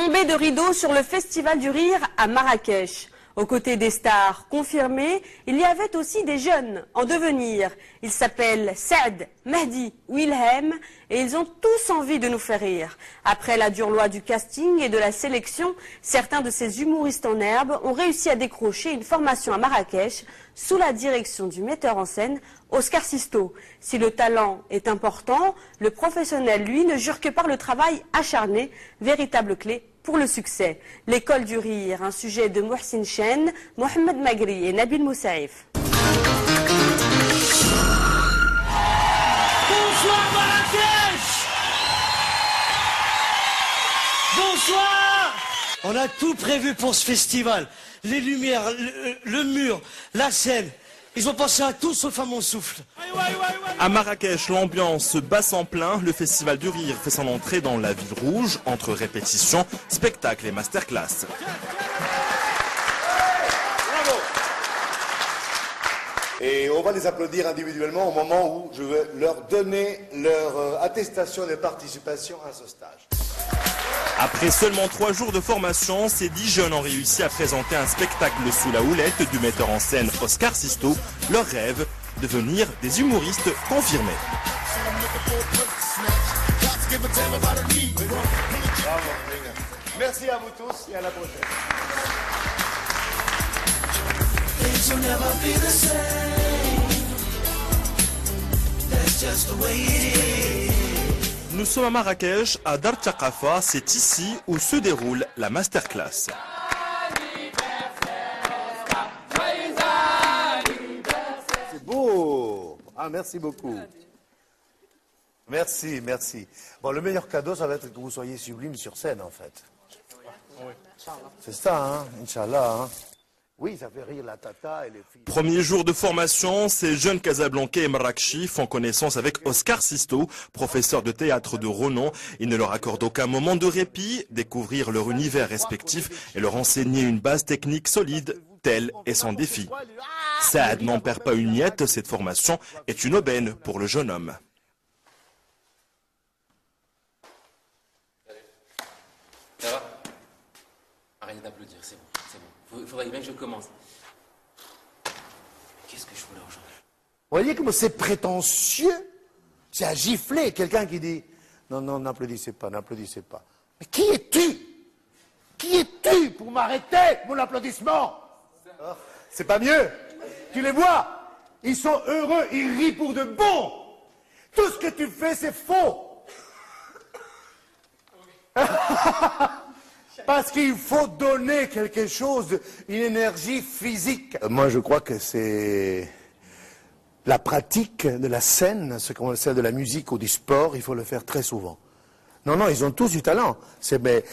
Tombée de rideau sur le Festival du Rire à Marrakech. Aux côtés des stars confirmées, il y avait aussi des jeunes en devenir. Ils s'appellent Saad, Mehdi ou Ilham et ils ont tous envie de nous faire rire. Après la dure loi du casting et de la sélection, certains de ces humoristes en herbe ont réussi à décrocher une formation à Marrakech sous la direction du metteur en scène Oscar Sisto. Si le talent est important, le professionnel, lui, ne jure que par le travail acharné, véritable clé pour le succès. L'école du rire, un sujet de Mohsin Chen, Mohamed Magri et Nabil Moussaïf. Bonsoir Marrakech! Bonsoir! On a tout prévu pour ce festival. Les lumières, le mur, la scène. Ils ont pensé à tout sauf à mon souffle. À Marrakech, l'ambiance se bat en plein. Le Festival du Rire fait son entrée dans la ville rouge, entre répétitions, spectacles et masterclass. Bravo. Et on va les applaudir individuellement au moment où je vais leur donner leur attestation de participation à ce stage. Après seulement 3 jours de formation, ces 10 jeunes ont réussi à présenter un spectacle sous la houlette du metteur en scène Oscar Sisto. Leur rêve, devenir des humoristes confirmés. Bravo. Merci à vous tous et à la prochaine. Nous sommes à Marrakech, à Dar Thaqafa. C'est ici où se déroule la masterclass. C'est beau. Ah, merci beaucoup. Merci, merci. Bon, le meilleur cadeau, ça va être que vous soyez sublime sur scène, en fait. C'est ça, hein, Inch'Allah. Hein. Oui, ça fait rire la tata et les filles. Premier jour de formation, ces jeunes Casablancais et Marrakchi font connaissance avec Oscar Sisto, professeur de théâtre de renom. Il ne leur accorde aucun moment de répit, découvrir leur univers respectif et leur enseigner une base technique solide. Tel est son défi. Saad n'en perd pas une miette, cette formation est une aubaine pour le jeune homme. Ça va? Arrêtez d'applaudir, c'est bon, c'est bon. Il faudrait bien que je commence. Qu'est-ce que je fous là aujourd'hui? Vous voyez comme c'est prétentieux? C'est à gifler quelqu'un qui dit non, non, n'applaudissez pas, n'applaudissez pas. Mais qui es-tu? Qui es-tu pour m'arrêter mon applaudissement? C'est pas mieux. Tu les vois? Ils sont heureux, ils rient pour de bon. Tout ce que tu fais, c'est faux. Parce qu'il faut donner quelque chose, une énergie physique. Moi, je crois que c'est la pratique de la scène, ce qu'on sait de la musique ou du sport, il faut le faire très souvent. Non, non, ils ont tous du talent. Mais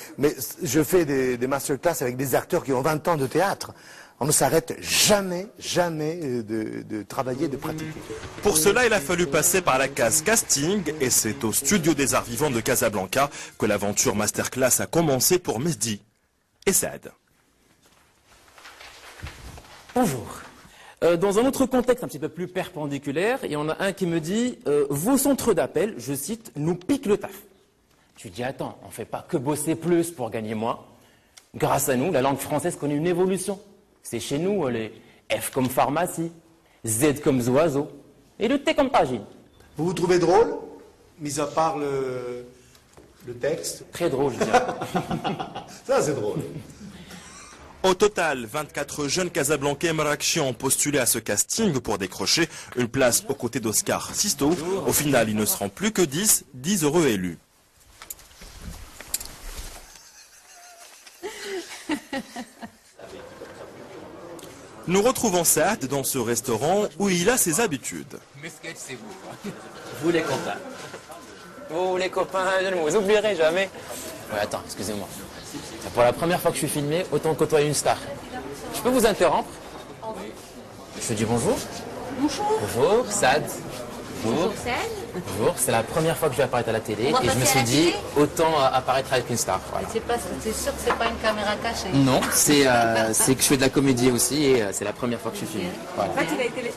je fais des masterclass avec des acteurs qui ont 20 ans de théâtre. On ne s'arrête jamais, jamais de travailler, de pratiquer. Pour cela, il a fallu passer par la case casting et c'est au studio des Arts Vivants de Casablanca que l'aventure masterclass a commencé pour Mehdi et Saad. Bonjour. Dans un autre contexte un petit peu plus perpendiculaire, il y en a un qui me dit vos centres d'appel, je cite, nous piquent le taf. Tu dis attends, on ne fait pas que bosser plus pour gagner moins. Grâce à nous, la langue française connaît une évolution. C'est chez nous les F comme pharmacie, Z comme oiseau et le T comme pagine. Vous vous trouvez drôle, mis à part le texte? Très drôle, je dirais. Ça, c'est drôle. Au total, 24 jeunes Casablancais et Marrakchi ont postulé à ce casting pour décrocher une place aux côtés d'Oscar Sisto. Au final, ils ne seront plus que 10 heureux élus. Nous retrouvons Saad dans ce restaurant où il a ses habitudes. Mes sketchs, c'est vous. Vous les copains. Vous les copains, je ne vous oublierai jamais. Ouais, attends, excusez-moi. C'est pour la première fois que je suis filmé, autant côtoyer une star. Je peux vous interrompre? Je dis bonjour. Bonjour. Bonjour, Saad. Bonjour. Saad. Bonjour, c'est la première fois que je vais apparaître à la télé et je me suis dit autant apparaître avec une star. Voilà. C'est sûr que c'est pas une caméra cachée. Non, c'est que je fais de la comédie aussi et c'est la première fois que je suis filmé. Voilà. En fait,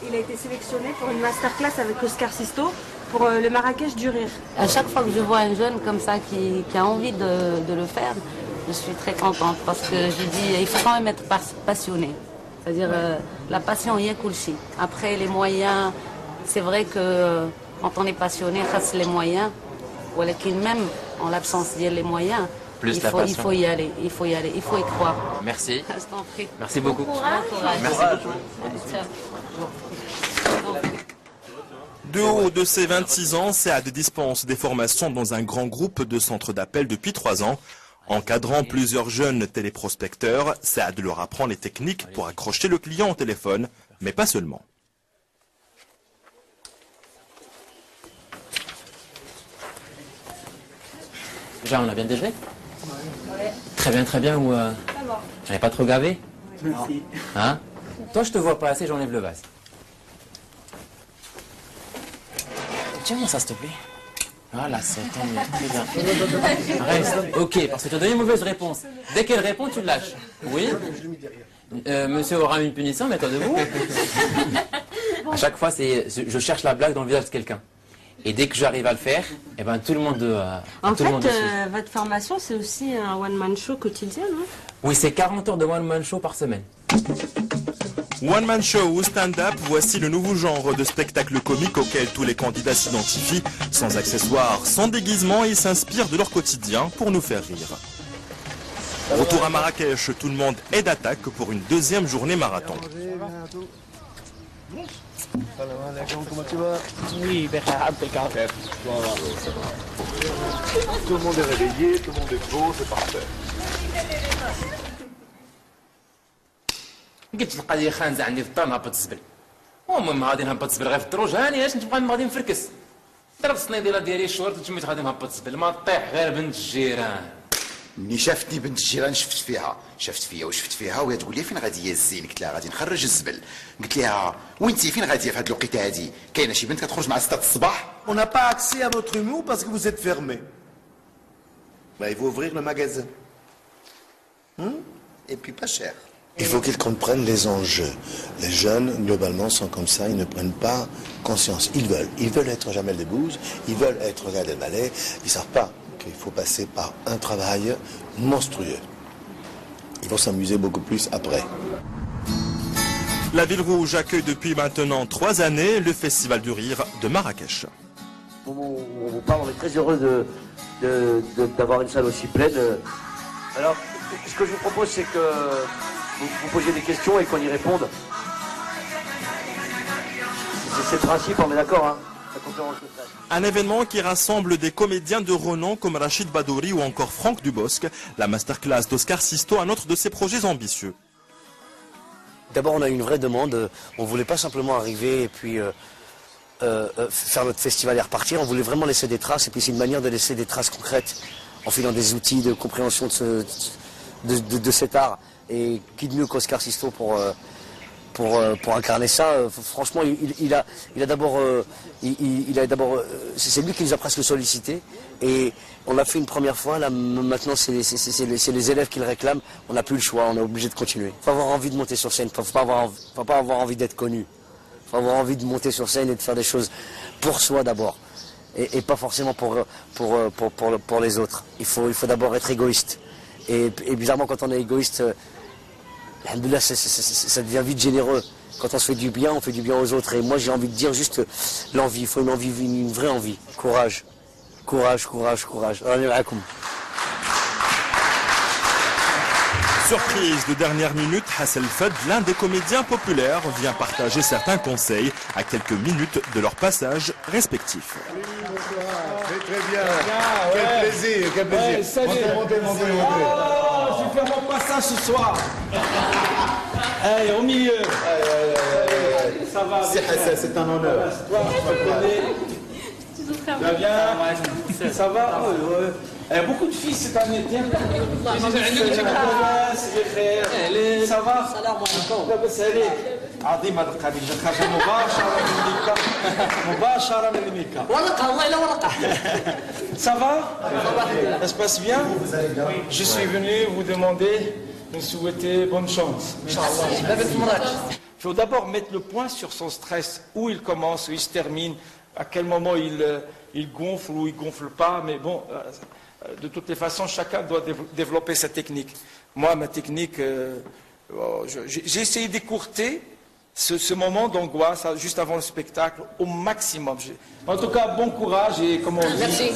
il a été sélectionné pour une masterclass avec Oscar Sisto pour le Marrakech du Rire. À chaque fois que je vois un jeune comme ça qui a envie de le faire, Je suis très contente parce que je dis il faut quand même être passionné. C'est-à-dire la passion, il y a kulchi. Après les moyens, c'est vrai que quand on est passionné, face les moyens, voilà même en l'absence des moyens, il faut y aller, il faut y croire. Merci. Je t'en prie. Merci beaucoup. Bon courage. Merci beaucoup. Ciao. Du haut de ses 26 ans, Saad dispense des formations dans un grand groupe de centres d'appel depuis 3 ans. Encadrant plusieurs jeunes téléprospecteurs, Saad leur apprend les techniques pour accrocher le client au téléphone, mais pas seulement. Déjà, on a bien déjeuné? Très bien, très bien. Ou j'en ai pas trop gavé? Merci. Hein? Toi, je te vois pas assez, j'enlève le vase. Tiens-moi ça, s'il te plaît. Voilà, c'est tant mieux. Très bien. Reste. Ok, parce que tu as donné une mauvaise réponse. Dès qu'elle répond, tu le lâches. Oui? Monsieur aura une punition, mets-toi debout. À chaque fois, je cherche la blague dans le visage de quelqu'un. Et dès que j'arrive à le faire, eh ben, tout le monde En tout le monde fait, votre formation, c'est aussi un one-man show quotidien, non? Oui, c'est 40 heures de one-man show par semaine. One Man Show ou stand-up, voici le nouveau genre de spectacle comique auquel tous les candidats s'identifient. Sans accessoires, sans déguisement, ils s'inspirent de leur quotidien pour nous faire rire. Retour à Marrakech, tout le monde est d'attaque pour une deuxième journée marathon. Comment tu vas? Oui, impeccable. Tout le monde est réveillé, tout le monde est beau, c'est parfait. قلت القضيه خانزه عندي في الدار نهبط الزبل. المهم غادي نهبط الزبل غير في الدروج هاني اش نبقى غادي نفركس. ضربت الصنيديله ديالي الشورت وتميت غادي نهبط الزبل ما طيح غير بنت الجيران. ملي شافتني بنت الجيران شفت فيها وشفت فيها وهي تقول لي فين غادي يا الزين؟ قلت لها غادي نخرج الزبل. قلت لها وانتي فين غاديه في هذه الوقيته هذه؟ كاينه شي بنت كتخرج مع 6 الصباح؟ On n'a pas accès à votre humour parce que vous êtes fermé. Ben, il faut ouvrir le magasin. Et puis pas cher. Il faut qu'ils comprennent les enjeux. Les jeunes, globalement, sont comme ça, ils ne prennent pas conscience. Ils veulent être Jamel Debbouze, ils veulent être Gad Elmaleh, ils ne savent pas qu'il faut passer par un travail monstrueux. Ils vont s'amuser beaucoup plus après. La Ville Rouge accueille depuis maintenant 3 années le Festival du Rire de Marrakech. On vous parle, on est très heureux d'avoir une salle aussi pleine. Alors, ce que je vous propose, c'est que vous posiez des questions et qu'on y réponde. C'est le principe, on est d'accord, hein, la conférence de presse. Un événement qui rassemble des comédiens de renom comme Rachid Badouri ou encore Franck Dubosc. La masterclass d'Oscar Sisto, un autre de ses projets ambitieux. D'abord, on a eu une vraie demande. On ne voulait pas simplement arriver et puis faire notre festival et repartir. On voulait vraiment laisser des traces. Et puis c'est une manière de laisser des traces concrètes en filant des outils de compréhension de cet art. Et qui de mieux qu'Oscar Sisto pour incarner ça. Franchement, il a d'abord, c'est lui qui nous a presque sollicité. Et on l'a fait une première fois. Là, maintenant, c'est les élèves qui le réclament. On n'a plus le choix. On est obligé de continuer. Il faut avoir envie de monter sur scène. Il ne faut pas avoir envie d'être connu. Il faut avoir envie de monter sur scène et de faire des choses pour soi d'abord. Et pas forcément pour les autres. Il faut d'abord être égoïste. Et bizarrement, quand on est égoïste, alhamdoulilah, ça devient vite généreux. Quand on se fait du bien, on fait du bien aux autres. Et moi, j'ai envie de dire juste l'envie. Il faut une vraie envie. Courage. Courage, courage, courage. Surprise de dernière minute, Hassel Fed, l'un des comédiens populaires, vient partager certains conseils à quelques minutes de leur passage respectif. Très bien. Quel plaisir, quel plaisir. Salut. Montez. Je vais faire mon passage ce soir. Allez, au milieu. Ça va. C'est un honneur. Toi, tu connais. Bien. Ça va. Il y a beaucoup de filles cette année. Ça va. عظيم هذا القبيل خرج مباشرة من الميكا ورقة والله لا ورقة. Ça va? Ça se passe bien? Je suis venu vous demander de souhaiter bonne chance. Il faut d'abord mettre le point sur son stress, où il commence, où il se termine, à quel moment il gonfle ou il gonfle pas, mais bon, de toutes les façons, chacun doit développer sa technique. Moi, ma technique, j'ai essayé d'écourter ce moment d'angoisse juste avant le spectacle au maximum. En tout cas, bon courage et comment on dit. Merci.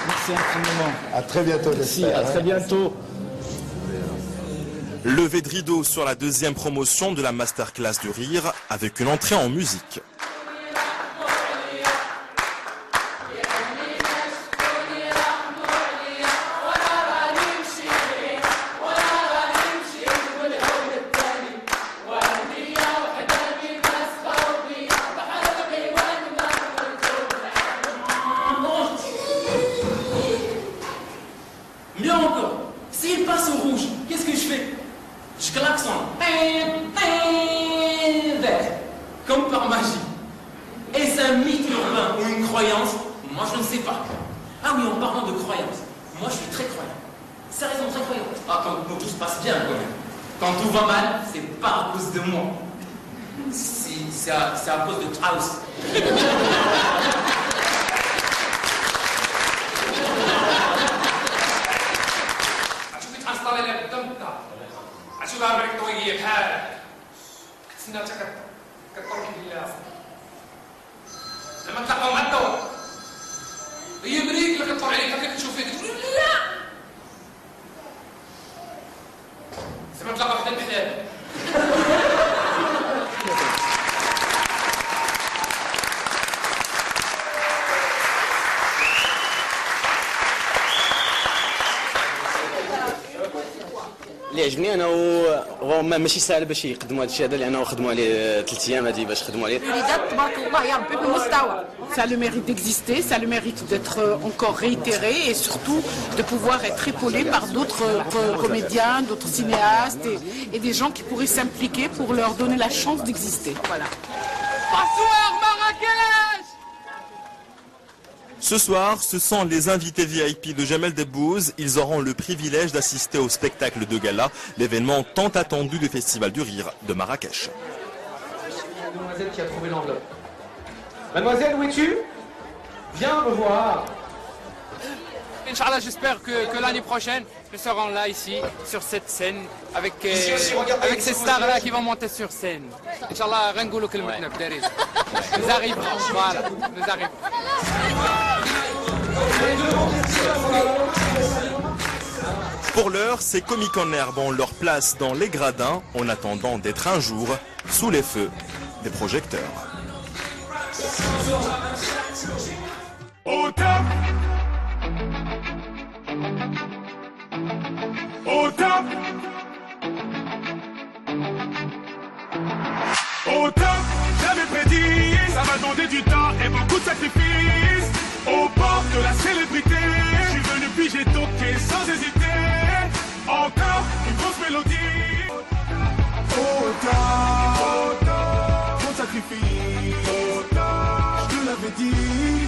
Merci infiniment. À très bientôt, Merci, à très bientôt. Levé de rideau sur la deuxième promotion de la masterclass du rire avec une entrée en musique. Mieux encore, s'il passe au rouge, qu'est-ce que je fais? Je klaxonne. Vert. Comme par magie. Est-ce un mythe urbain ou une croyance? Moi je ne sais pas. Ah oui, en parlant de croyance, moi je suis très croyant. Sérieusement très croyant. Ah, quand tout se passe bien quand même. Quand tout va mal, c'est pas à cause de moi. C'est à cause de Klaus. شو بعمل قوية بحالك سنتك كترك بالله لما تلقوا مع الدواء هي مريك اللي كتطلع عليك كيف تشوف فيك تقول لا زعما تلقى وحده بحلال اللي عجبني انا هو ماشي سهل باش يقدموا هذا الشيء هذا لانه خدموا عليه 3 ايام هذه باش خدموا عليه. الوليدات تبارك الله يا ربي بالمستوى. Ça le mérite d'exister, ça le mérite d'être encore réitéré et surtout de pouvoir être épaulé par d'autres comédiens, d'autres cinéastes et des gens qui pourraient s'impliquer pour leur donner la chance d'exister. Voilà. Bonsoir Marrakech. Ce soir, ce sont les invités VIP de Jamel Debbouze. Ils auront le privilège d'assister au spectacle de gala, l'événement tant attendu du Festival du Rire de Marrakech. Mademoiselle qui a trouvé l'enveloppe. Mademoiselle, où es-tu? Viens me voir. Inch'Allah, j'espère que l'année prochaine, nous serons là, ici, sur cette scène, avec ces stars-là qui vont monter sur scène. Inch'Allah, Rengoulou Kelmetna Bdariz. Nous arriverons, voilà, nous arriverons. Pour l'heure, ces comiques en herbe ont leur place dans les gradins en attendant d'être un jour sous les feux des projecteurs. Au top, au top, au top, j'avais prédit, ça va demander du temps et beaucoup de sacrifices. Au bord de la célébrité, je suis venu puis j'ai toqué sans hésiter. Encore une grosse mélodie. Au top, mon sacrifice. Au top, je te l'avais dit.